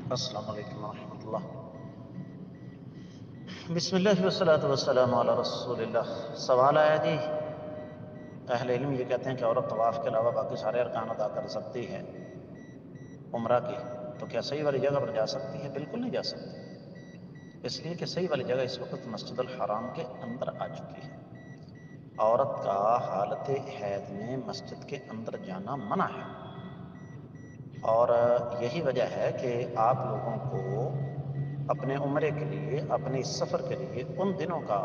السلام علیکم ورحمۃ اللہ۔ بسم اللہ والصلاۃ والسلام علی رسول اللہ۔ سوال آیا جی، اہل علم یہ کہتے ہیں کہ عورت طواف کے علاوہ باقی سارے ارکان ادا کر سکتی ہے عمرہ کے، تو کیا صحیح والی جگہ پر جا سکتی ہے؟ بالکل نہیں جا سکتی، اس لیے کہ صحیح والی جگہ اس وقت مسجد الحرام کے اندر آ چکی ہے۔ عورت کا حالت حیض میں مسجد کے اندر جانا منع ہے، اور یہی وجہ ہے کہ آپ لوگوں کو اپنے عمرے کے لیے، اپنے اس سفر کے لیے ان دنوں کا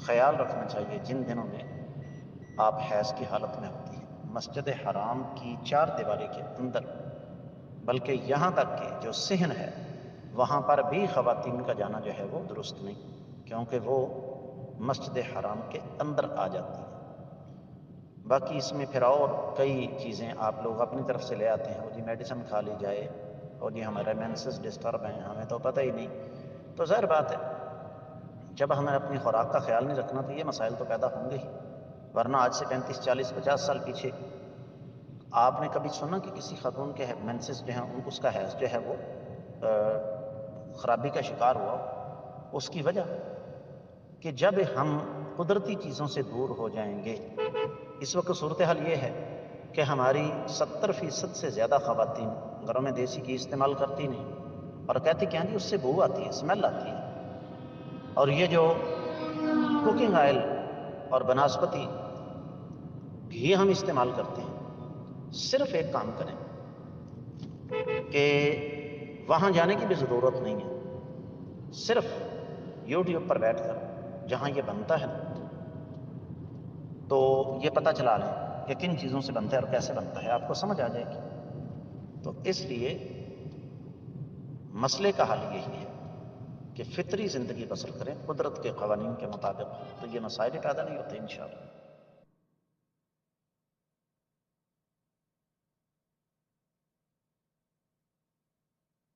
خیال رکھنا چاہیے جن دنوں میں آپ حیض کی حالت میں ہوتی ہیں۔ مسجد حرام کی چار دیواری کے اندر، بلکہ یہاں تک کہ جو صحن ہے وہاں پر بھی خواتین کا جانا جو ہے وہ درست نہیں، کیونکہ وہ مسجد حرام کے اندر آ جاتی ہیں۔ باقی اس میں پھر اور کئی چیزیں آپ لوگ اپنی طرف سے لے آتے ہیں، وہ جی میڈیسن کھا لی جائے، اور جی ہمارے مینسز ڈسٹرب ہیں، ہمیں تو پتہ ہی نہیں۔ تو ظاہر بات ہے جب ہمیں اپنی خوراک کا خیال نہیں رکھنا تو یہ مسائل تو پیدا ہوں گے ہی، ورنہ آج سے 35 40 50 سال پیچھے آپ نے کبھی سنا کہ کسی خاتون کے مینسز جو ہیں اس کا حیض جو ہے وہ خرابی کا شکار ہوا؟ اس کی وجہ کہ جب ہم قدرتی چیزوں سے دور ہو جائیں گے، اس وقت صورتحال یہ ہے کہ ہماری 70% سے زیادہ خواتین گھروں میں دیسی گھی استعمال کرتی نہیں، اور کہتی کہ ہاں جی اس سے بو آتی ہے، اسمیل آتی ہے۔ اور یہ جو کوکنگ آئل اور بناسپتی گھی ہم استعمال کرتے ہیں، صرف ایک کام کریں کہ وہاں جانے کی بھی ضرورت نہیں ہے، صرف یوٹیوب پر بیٹھ کر جہاں یہ بنتا ہے تو یہ پتہ چلا لیں کہ کن چیزوں سے بنتا ہے اور کیسے بنتا ہے، آپ کو سمجھ آ جائے گی۔ تو اس لیے مسئلے کا حل یہی ہے کہ فطری زندگی بسر کریں قدرت کے قوانین کے مطابق، تو یہ مسائل پیدا نہیں ہوتے انشاءاللہ۔